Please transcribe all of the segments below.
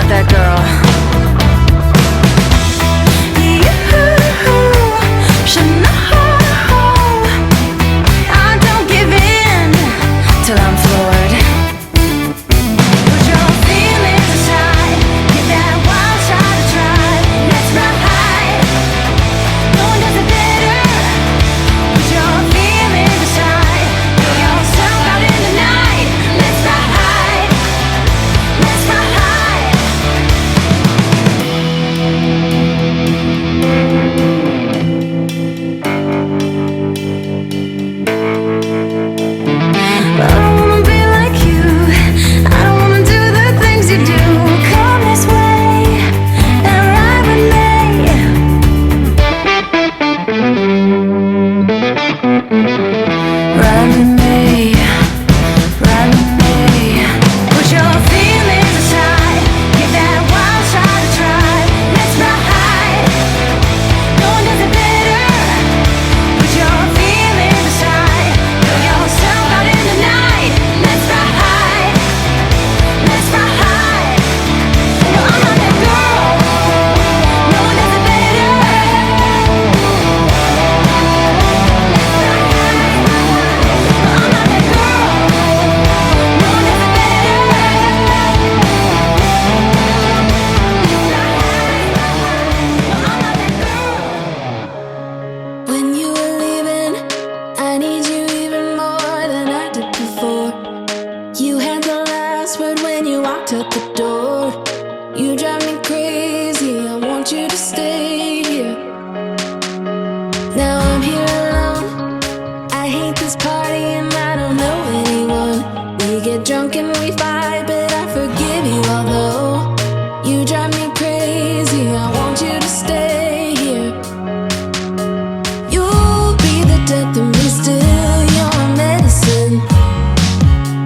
got that girl. You should know I don't give in till I'm floored. Put your feelings aside, give that wild side a try. Let's ride, no one does it better. Put your feelings aside, throw yourself out in the night. Let's ride, let's ride. But I don't wanna be like you, I don't wanna do the things you do. Come this way and ride with me. Ride with me, ride with me. Put your feelings aside, give that wild side a try. Let's ride, no one does it better. Put your feelings aside, throw yourself out in the night. Let's ride, let's ride. No, I'm not that girl, no one does it better. Let's ride, no, I'm not that girl, no one does it better. When you were leaving, I need you even more than I did before. You had the last word when you walked out the door. You drive me crazy, I want you to stay here. Now I'm here alone, I hate this party and I don't know anyone. We get drunk and we fight, but I forgive you although you drive me crazy, I want you to stay here. You'll be the death of me still, you're my medicine.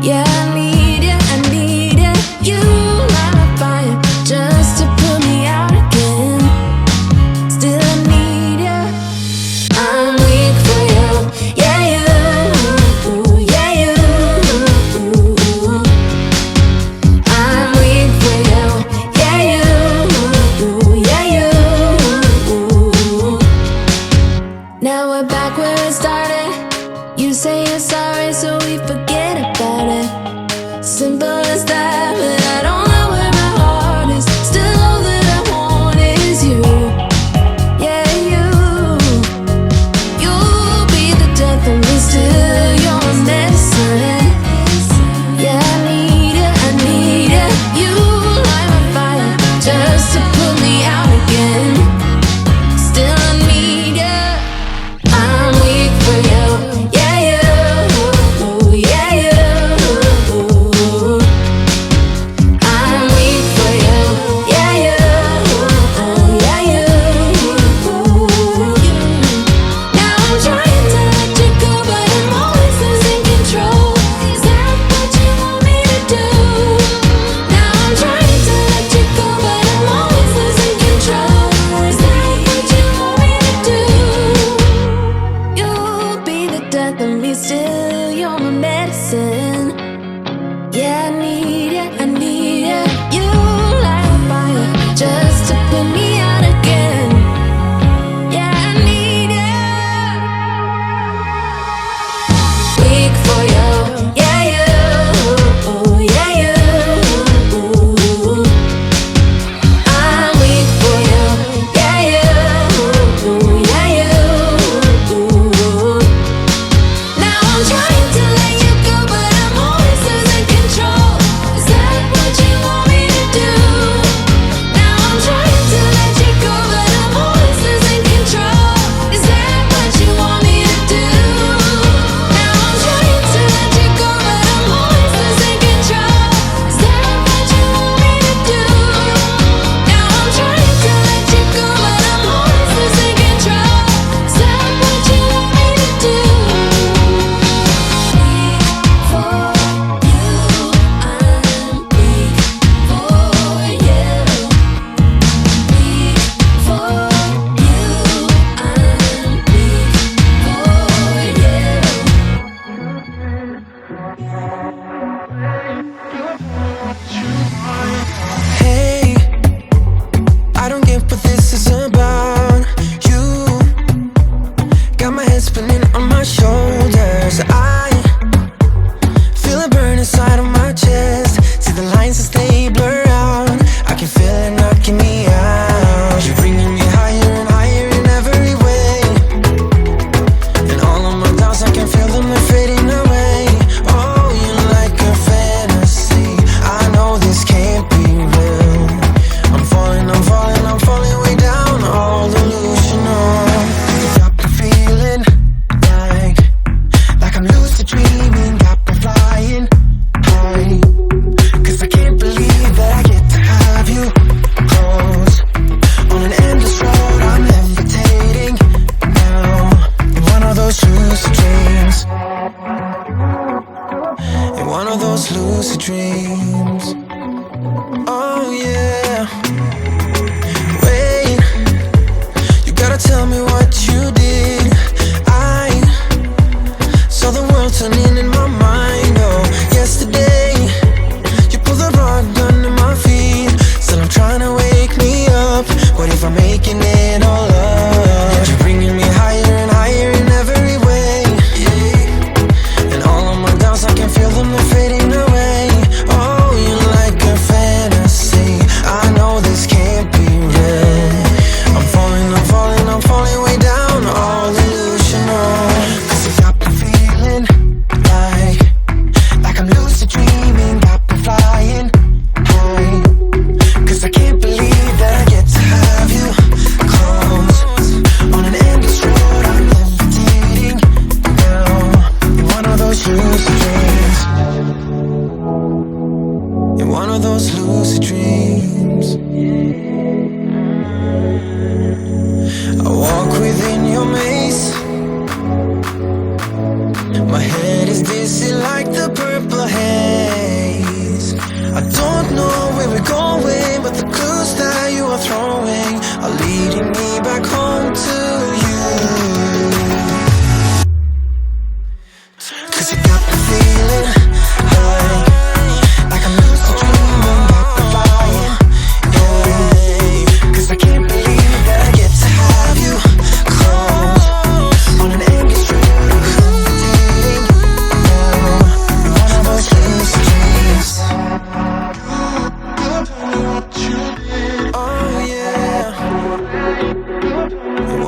Yeah, I need you, I need you. You light my fire just to put me out again. Still I need you, I'm weak for you. Yeah, you, yeah, you. I'm weak for you. Yeah, you, yeah, you. Now we're back where it started. You say you're sorry, so we forget about it. Simple as that, but I don't know where my heart is. Still all that I want is you. Yeah, you. You'll be the death of me still, you're my medicine. Yeah, I need you, I need you. You light my fire just to put me out again. Still I need you, I'm weak for you. Yeah, you, yeah, you. I'm weak for you. Yeah, you, yeah, you. Now I'm trying to let you go, but I'm always losing control. Is that what you want me to do? Now I'm trying to let you go, but I'm always losing control.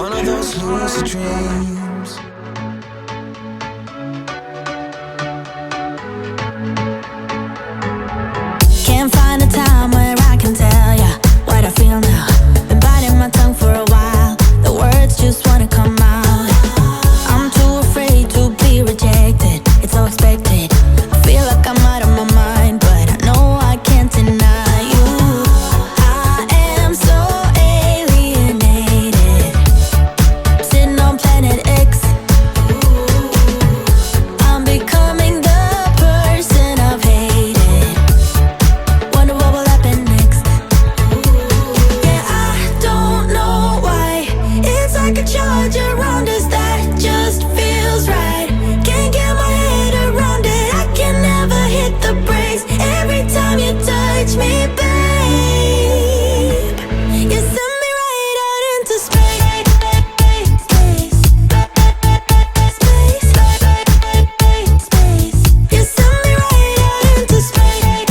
one of those lucid dreams. Can't find a time where I can tell ya what I feel now. Been biting my tongue for a while, the words just wanna come out. I'm too afraid to be rejected, it's so expected. I feel like I'm out of my mind, but I know I can't deny you. I am so alienated, sitting on planet X. I'm becoming the person I've hated. Wonder what will happen next. Yeah, I don't know why. It's like a charge around us that just feels right. Can't get my head around it. I can never hit the brakes. Every time you touch me, babe, you send me right out into space. You send me right out into space.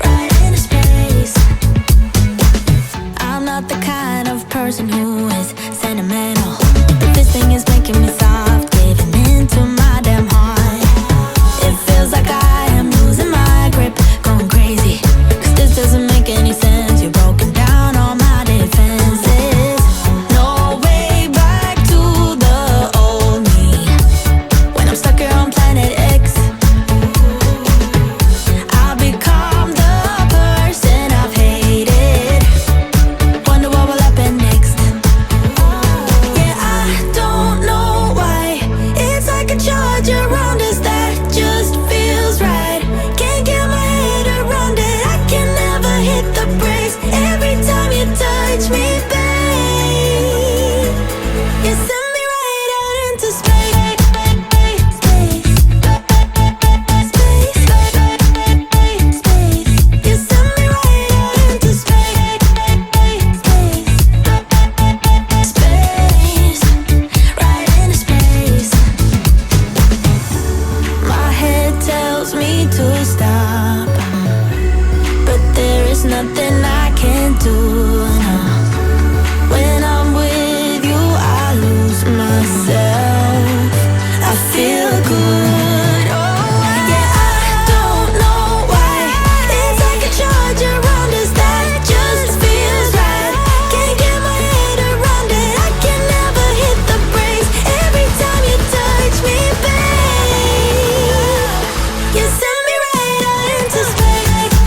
Right into space. I'm not the kind of person who is sentimental, but this thing is making me soft, giving into my damn heart. It feels like I am losing my grip, going crazy, 'cause this doesn't make any sense. You're broken down all my defenses. No way back to the old me, when I'm stuck here on planet X. I'll become the person I've hated. Wonder what will happen next. Yeah, I don't know why. It's like a charge around us that just feels right. Can't get my head around it. I can never hit the brakes. Every time you touch me, babe, you send me right out into space. You send me right out into space. Right into space. My head tells me to stop, but there is nothing I can do. No. When I'm with you, I lose myself. I feel good. Oh, yeah, I don't know why. It's like a charge around us that just feels right. Can't get my head around it. I can never hit the brakes. Every time you touch me, babe, you send me right out into space.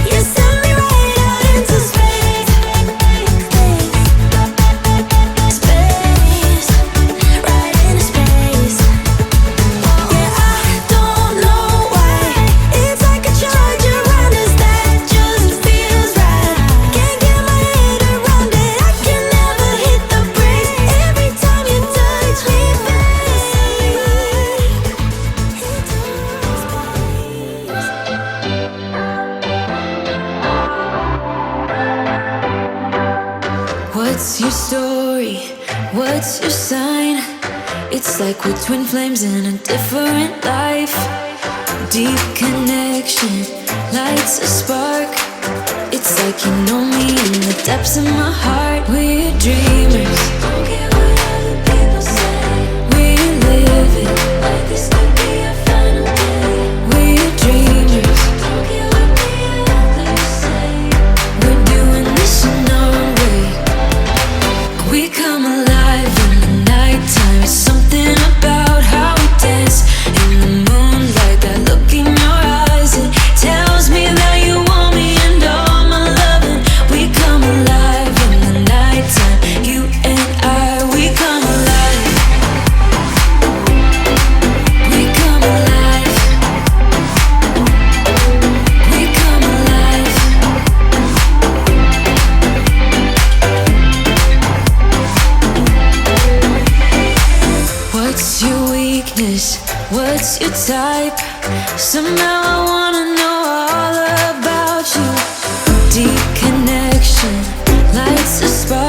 You send me right out into space. Right into space. Yeah, I don't know why. It's like a charge around us that just feels right. Can't get my head around it. I can never hit the brakes. Every time you touch me, What's your story? What's your sign? It's like we're twin flames in a different life. Deep connection lights a spark. It's like you know me in the depths of my heart. We're dreamers. Don't care what other people say. We live it like this could be our final day. We're dreamers. Don't care what the others say. We're doing this in our way. We come alive in the nighttime. It's something about how we dance in the moonlight. That look in your eyes, it tells me that you want me and all my loving. We come alive in the nighttime. You and I, we come alive. We come alive. We come alive. What's your weakness? What's your type? Somehow I wanna know all about you. Deep connection lights a spark.